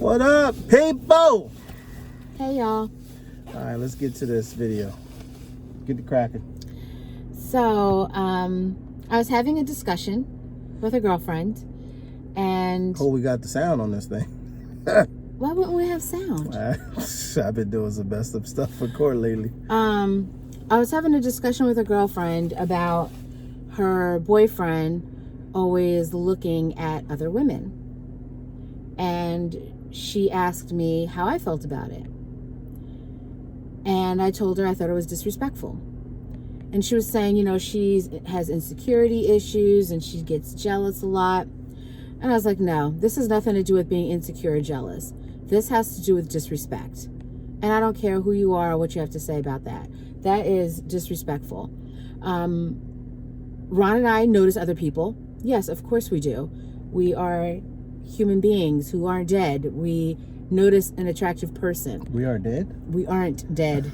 What up, people? Hey, y'all. All right, let's get to this video. Get the cracking. So, I was having a discussion with a girlfriend, and... Oh, we got the sound on this thing. Why wouldn't we have sound? I've been doing some messed up stuff for court lately. I was having a discussion with a girlfriend about her boyfriend always looking at other women. And she asked me how I felt about it. And I told her I thought it was disrespectful. And she was saying, you know, she has insecurity issues and she gets jealous a lot. And I was like, no, this has nothing to do with being insecure or jealous. This has to do with disrespect. And I don't care who you are or what you have to say about that. That is disrespectful. Ron and I notice other people. Yes, of course we do. We are human beings who aren't dead. We notice an attractive person. We are dead? We aren't dead.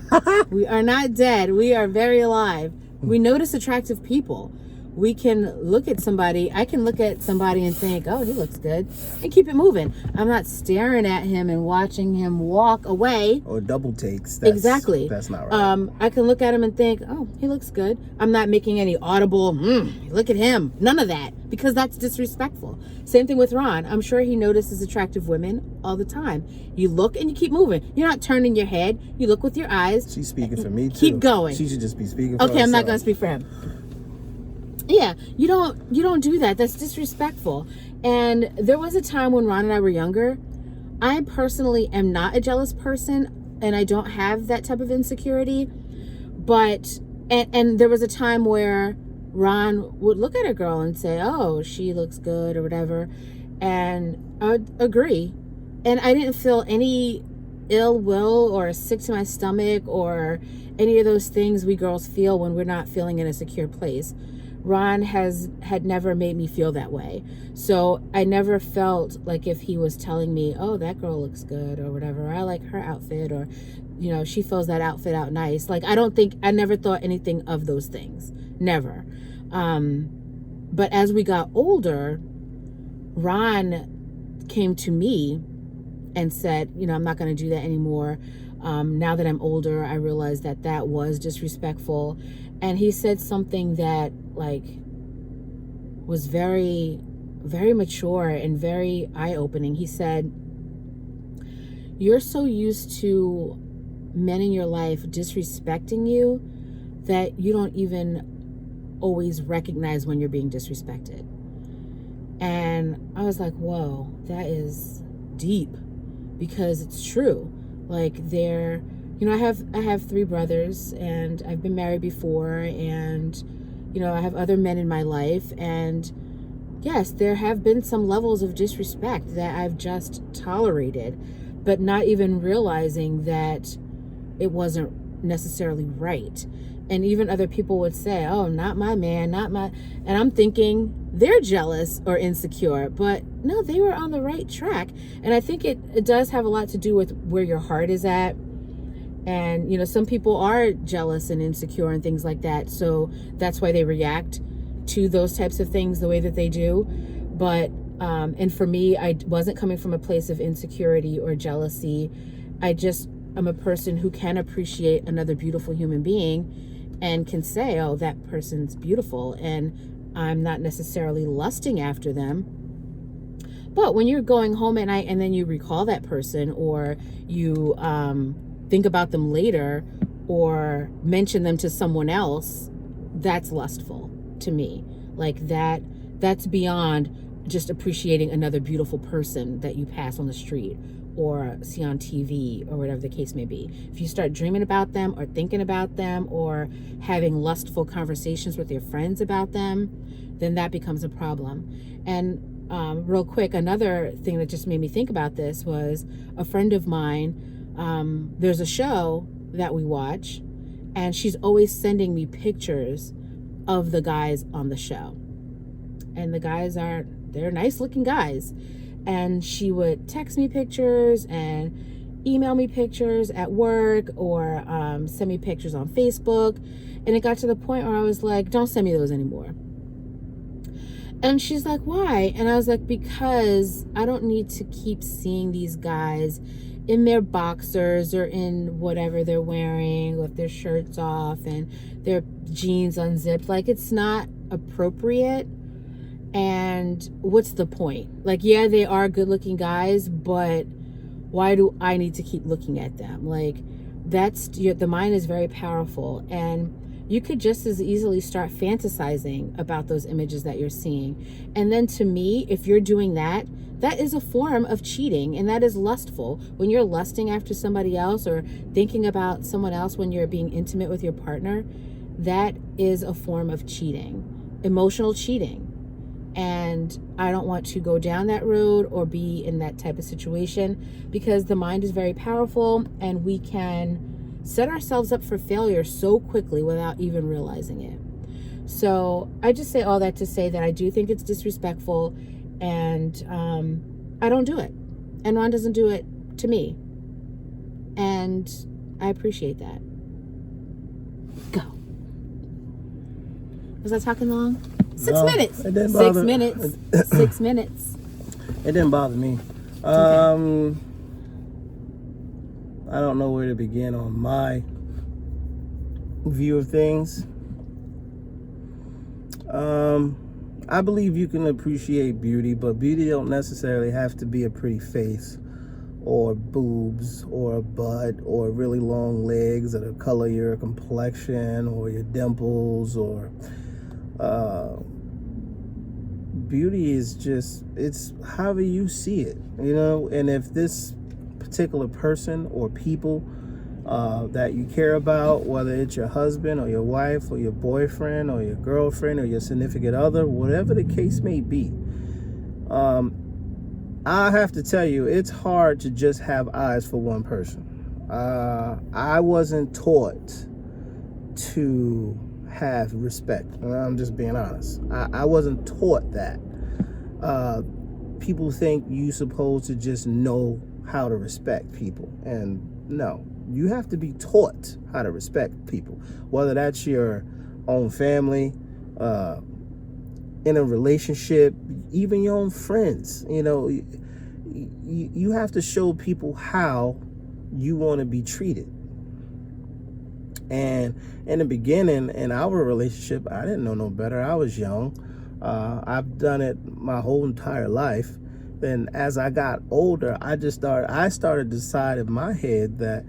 We are not dead. We are very alive. We notice attractive people. We can look at somebody. I can look at somebody and think, oh, he looks good, and keep it moving. I'm not staring at him and watching him walk away. Or double takes. Exactly. That's not right. I can look at him and think, oh, he looks good. I'm not making any audible, look at him. None of that, because that's disrespectful. Same thing with Ron. I'm sure he notices attractive women all the time. You look and you keep moving. You're not turning your head. You look with your eyes. She's speaking for me, too. Keep going. She should just be speaking for herself. Okay, I'm not going to speak for him. Yeah, you don't do that. That's disrespectful. And there was a time when Ron and I were younger. I personally am not a jealous person, and I don't have that type of insecurity. But and there was a time where Ron would look at a girl and say, "Oh, she looks good," or whatever, and I would agree. And I didn't feel any ill will or sick to my stomach or any of those things we girls feel when we're not feeling in a secure place. Ron had never made me feel that way. So I never felt like if he was telling me, oh, that girl looks good or whatever, or I like her outfit, or, you know, she fills that outfit out nice. Like, I never thought anything of those things. Never. But as we got older, Ron came to me and said, you know, I'm not going to do that anymore. Now that I'm older, I realized that was disrespectful. And he said something that, like, was very, very mature and very eye-opening. He said, you're so used to men in your life disrespecting you that you don't even always recognize when you're being disrespected. And I was like, whoa, that is deep, because it's true. Like, you know, I have 3 brothers, and I've been married before, and, you know, I have other men in my life, and yes, there have been some levels of disrespect that I've just tolerated, but not even realizing that it wasn't necessarily right. And even other people would say, oh, not my man, and I'm thinking they're jealous or insecure, but no, they were on the right track. And I think it does have a lot to do with where your heart is at. And, you know, some people are jealous and insecure and things like that. So that's why they react to those types of things the way that they do. But, and for me, I wasn't coming from a place of insecurity or jealousy. I'm a person who can appreciate another beautiful human being and can say, oh, that person's beautiful. And I'm not necessarily lusting after them. But when you're going home at night and then you recall that person, or you, think about them later or mention them to someone else, that's lustful to me. Like, that's beyond just appreciating another beautiful person that you pass on the street or see on TV or whatever the case may be. If you start dreaming about them or thinking about them or having lustful conversations with your friends about them, then that becomes a problem. And real quick, another thing that just made me think about this was a friend of mine. There's a show that we watch, and she's always sending me pictures of the guys on the show. And the guys they're nice looking guys. And she would text me pictures and email me pictures at work, or send me pictures on Facebook. And it got to the point where I was like, don't send me those anymore. And she's like, why? And I was like, because I don't need to keep seeing these guys in their boxers or in whatever they're wearing, with their shirts off and their jeans unzipped. Like, it's not appropriate. And what's the point? Like, yeah, they are good looking guys, but why do I need to keep looking at them? Like, the mind is very powerful, and you could just as easily start fantasizing about those images that you're seeing. And then, to me, if you're doing that, that is a form of cheating, and that is lustful. When you're lusting after somebody else or thinking about someone else when you're being intimate with your partner, that is a form of cheating, emotional cheating. And I don't want to go down that road or be in that type of situation, because the mind is very powerful and we can set ourselves up for failure so quickly without even realizing it. So I just say all that to say that I do think it's disrespectful, and I don't do it. And Ron doesn't do it to me. And I appreciate that. Go. Was I talking long? 6 minutes. It didn't 6 bother, minutes. 6 minutes. It didn't bother me. Okay. I don't know where to begin on my view of things. I believe you can appreciate beauty, but beauty don't necessarily have to be a pretty face or boobs or a butt or really long legs or the color of your complexion or your dimples or beauty is just, it's however you see it, you know. And if this particular person or people that you care about, whether it's your husband or your wife or your boyfriend or your girlfriend or your significant other, whatever the case may be, I have to tell you, it's hard to just have eyes for one person. I wasn't taught to have respect. I'm just being honest. I wasn't taught that. People think you're supposed to just know how to respect people, and no, you have to be taught how to respect people, whether that's your own family, in a relationship, even your own friends. You know, you have to show people how you want to be treated. And in the beginning, in our relationship, I didn't know no better. I was young. I've done it my whole entire life. Then as I got older, I started to decide in my head that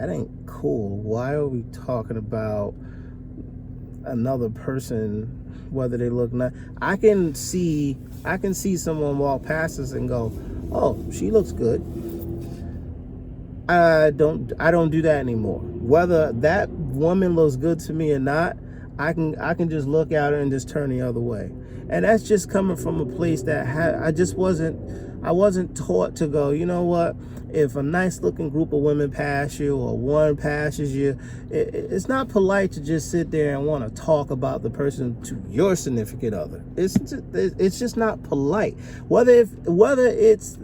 ain't cool. Why are we talking about another person, whether they look nice? I can see someone walk past us and go, oh, she looks good. I don't do that anymore. Whether that woman looks good to me or not, I can just look at her and just turn the other way. And that's just coming from a place that I wasn't taught to go, you know what, if a nice looking group of women pass you or one passes you, it's not polite to just sit there and want to talk about the person to your significant other. It's just not polite. Whether it's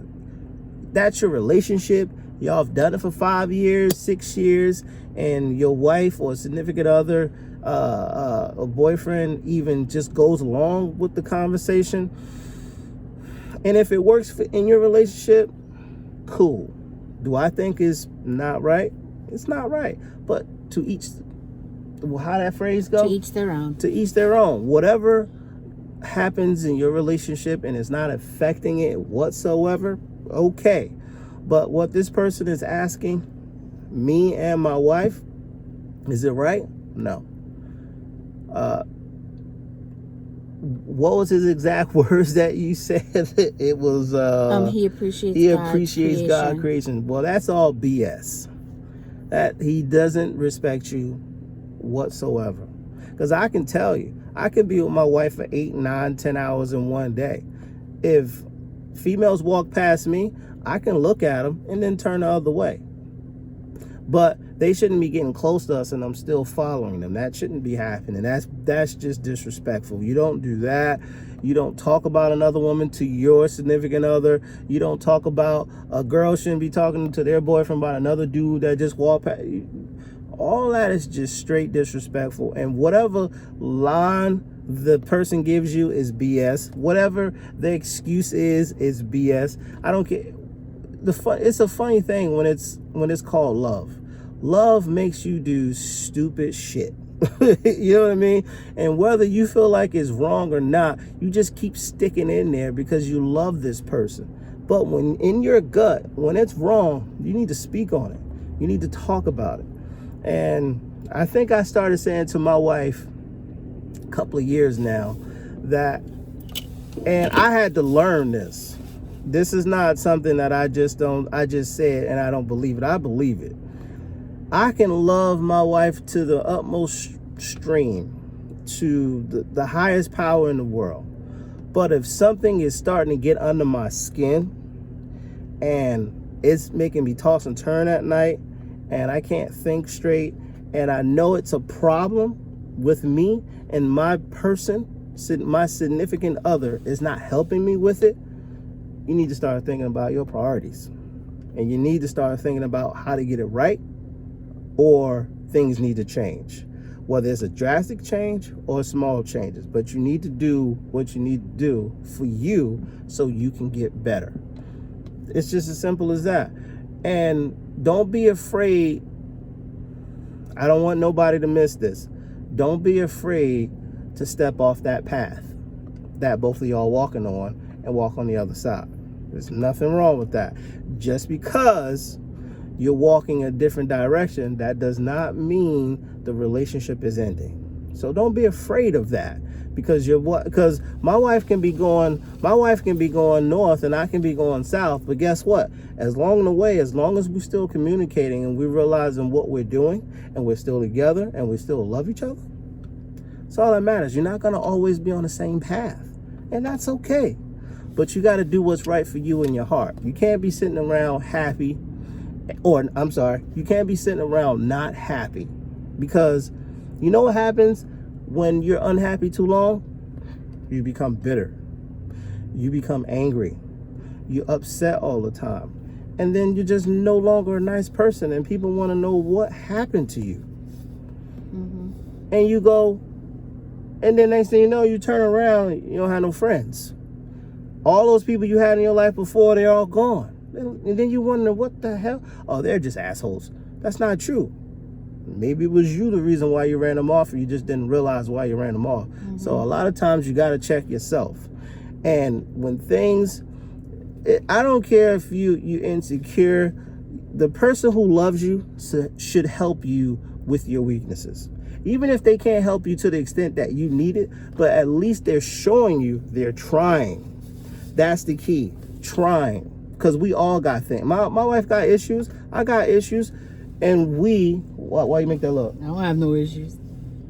that's your relationship, y'all have done it for 5 years, 6 years, and your wife or significant other, a boyfriend, even just goes along with the conversation. And if it works in your relationship, cool. Do I think it's not right? It's not right. But to each, how that phrase go? To each their own. To each their own. Whatever happens in your relationship and it's not affecting it whatsoever, okay. But what this person is asking me and my wife, is it right? No. What was his exact words that you said? It was he appreciates God's creation. Well, that's all BS. That he doesn't respect you whatsoever. Because I can tell you, I can be with my wife for 8, 9, 10 hours in one day. If females walk past me, I can look at them and then turn the other way. But they shouldn't be getting close to us and I'm still following them. That shouldn't be happening. That's just disrespectful. You don't do that. You don't talk about another woman to your significant other. You don't talk about, a girl shouldn't be talking to their boyfriend about another dude that just walked past. All that is just straight disrespectful. And whatever line the person gives you is BS. Whatever the excuse is BS. I don't care. It's a funny thing when it's called love. Love makes you do stupid shit. You know what I mean? And whether you feel like it's wrong or not, you just keep sticking in there because you love this person. But when in your gut, when it's wrong, you need to speak on it. You need to talk about it. And I think I started saying to my wife a couple of years now that, and I had to learn this. This is not something that I just said and I don't believe it. I believe it. I can love my wife to the utmost extreme, to the highest power in the world. But if something is starting to get under my skin and it's making me toss and turn at night and I can't think straight and I know it's a problem with me and my significant other is not helping me with it, you need to start thinking about your priorities. And you need to start thinking about how to get it right, or things need to change. Whether it's a drastic change or small changes, but you need to do what you need to do for you so you can get better. It's just as simple as that. And don't be afraid. I don't want nobody to miss this. Don't be afraid to step off that path that both of y'all walking on and walk on the other side. There's nothing wrong with that. Just because you're walking a different direction, that does not mean the relationship is ending. So don't be afraid of that, because my wife can be going north and I can be going south, but guess what? As long as we're still communicating and we're realizing what we're doing and we're still together and we still love each other, that's all that matters. You're not going to always be on the same path, and that's okay. But you got to do what's right for you in your heart. You can't be sitting around you can't be sitting around not happy, because you know what happens when you're unhappy too long? You become bitter. You become angry. You're upset all the time. And then you're just no longer a nice person, and people want to know what happened to you. Mm-hmm. And you go, and then next thing you know, you turn around, you don't have no friends. All those people you had in your life before, they're all gone. And then you wonder, what the hell? Oh, they're just assholes. That's not true. Maybe it was you the reason why you ran them off, or you just didn't realize why you ran them off. Mm-hmm. So a lot of times you got to check yourself. And when I don't care if you insecure, the person who loves you should help you with your weaknesses. Even if they can't help you to the extent that you need it, but at least they're showing you they're trying. That's the key, trying. Because we all got things. My wife got issues. I got issues. And why you make that look? I don't have no issues.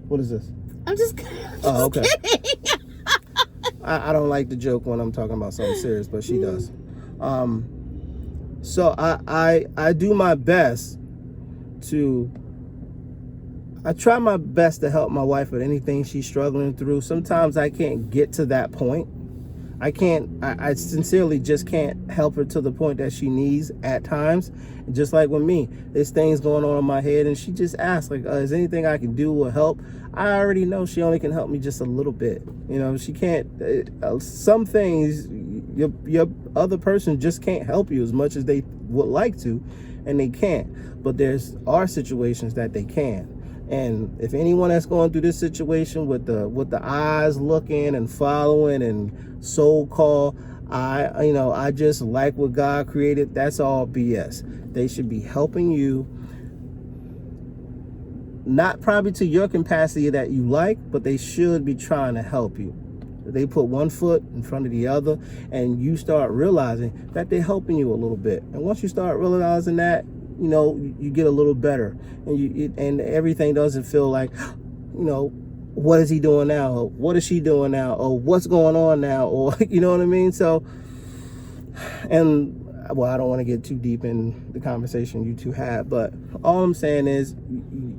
What is this? I'm just okay. kidding. I don't like the joke when I'm talking about something serious, but she does. So I do my best I try my best to help my wife with anything she's struggling through. Sometimes I can't get to that point. I sincerely just can't help her to the point that she needs at times. Just like with me, there's things going on in my head, and she just asks, like, is there anything I can do or help? I already know she only can help me just a little bit. You know, she can't, some things, your other person just can't help you as much as they would like to, and they can't. But are situations that they can. And if anyone that's going through this situation with the eyes looking and following and so-called, I just like what God created, that's all BS. They should be helping you, not probably to your capacity that you like, but they should be trying to help you. They put one foot in front of the other, and you start realizing that they're helping you a little bit. And once you start realizing that, you get a little better, and everything doesn't feel like, what is he doing now? Or what is she doing now? Or what's going on now? Or, you know what I mean? So, and well, I don't want to get too deep in the conversation you two had, but all I'm saying is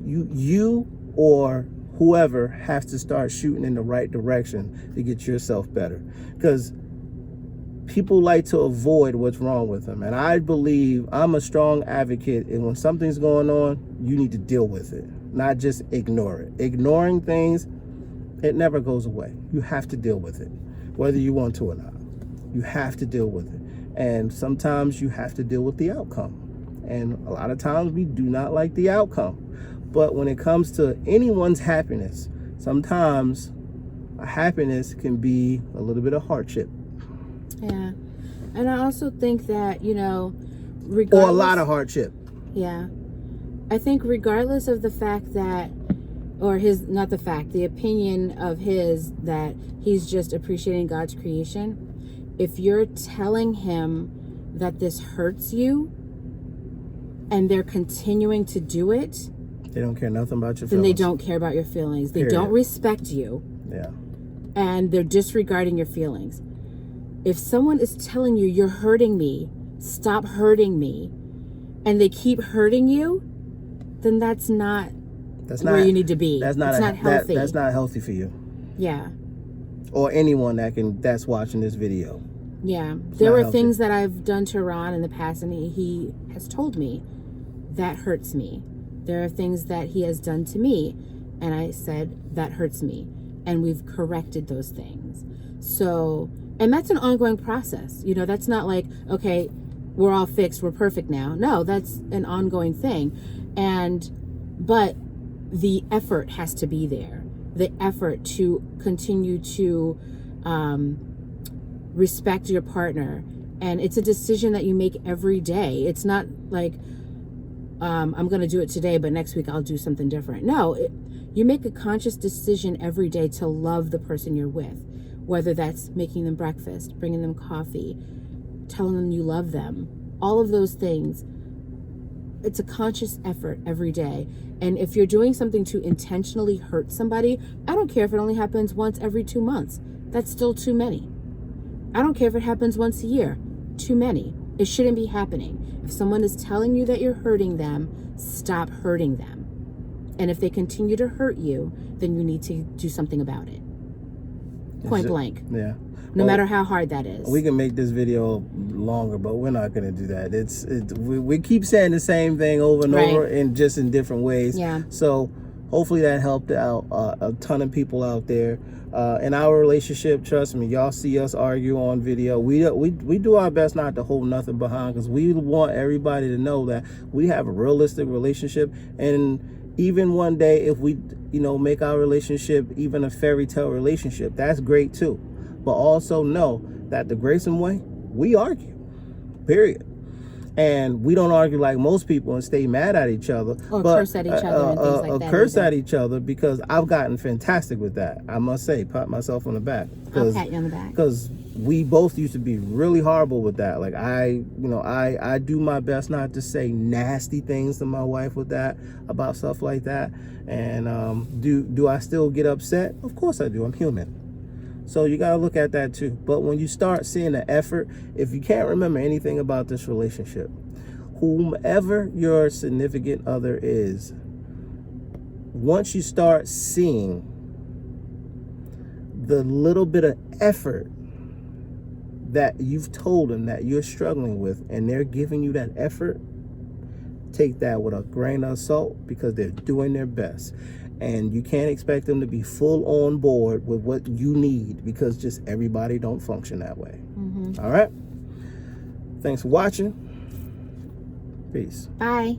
you or whoever has to start shooting in the right direction to get yourself better, because people like to avoid what's wrong with them. And I believe I'm a strong advocate, and when something's going on, you need to deal with it, not just ignore it. Ignoring things, It never goes away. You have to deal with it, whether you want to or not. You have to deal with it. And sometimes you have to deal with the outcome. And a lot of times we do not like the outcome. But when it comes to anyone's happiness, sometimes a happiness can be a little bit of hardship. Yeah. And I also think that, Or a lot of hardship. Yeah. I think regardless of the fact that, or the opinion of his that he's just appreciating God's creation, if you're telling him that this hurts you and they're continuing to do it, they don't care nothing about your feelings. Then they don't care about your feelings. They don't respect you. Yeah. And they're disregarding your feelings. If someone is telling you, you're hurting me, stop hurting me, and they keep hurting you, then that's not where you need to be. That's not healthy. That's not healthy for you. Yeah. Or anyone that's watching this video. Yeah. There were things that I've done to Ron in the past, and he has told me that hurts me. There are things that he has done to me, and I said that hurts me, and we've corrected those things. So, and that's an ongoing process. That's not like, okay, we're all fixed, we're perfect now. No, that's an ongoing thing. But the effort has to be there. The effort to continue to respect your partner. And it's a decision that you make every day. It's not like, I'm going to do it today, but next week I'll do something different. No, you make a conscious decision every day to love the person you're with, whether that's making them breakfast, bringing them coffee, telling them you love them, all of those things. It's a conscious effort every day. And if you're doing something to intentionally hurt somebody, I don't care if it only happens once every 2 months. That's still too many. I don't care if it happens once a year. Too many. It shouldn't be happening. If someone is telling you that you're hurting them, stop hurting them. And if they continue to hurt you, then you need to do something about it. Point blank. Yeah. No matter how hard that is. We can make this video longer, but we're not going to do that. We keep saying the same thing over and over, and just in different ways. Yeah. So hopefully that helped out a ton of people out there. In our relationship, trust me, y'all see us argue on video. We do our best not to hold nothing behind, because we want everybody to know that we have a realistic relationship. And even one day, if we make our relationship even a fairy tale relationship, that's great too. But also know that the Grayson way, we argue, period. And we don't argue like most people and stay mad at each other. Or curse at each other and things like that. Curse at each other, because I've gotten fantastic with that. I must say, pat myself on the back. I'll pat you on the back. Because we both used to be really horrible with that. Like I do my best not to say nasty things to my wife with that, about stuff like that. And do I still get upset? Of course I do. I'm human. So you got to look at that too. But when you start seeing the effort, if you can't remember anything about this relationship, whomever your significant other is, once you start seeing the little bit of effort that you've told them that you're struggling with, and they're giving you that effort, take that with a grain of salt, because they're doing their best. And you can't expect them to be full on board with what you need, because just everybody don't function that way. All right. Thanks for watching. Peace. Bye.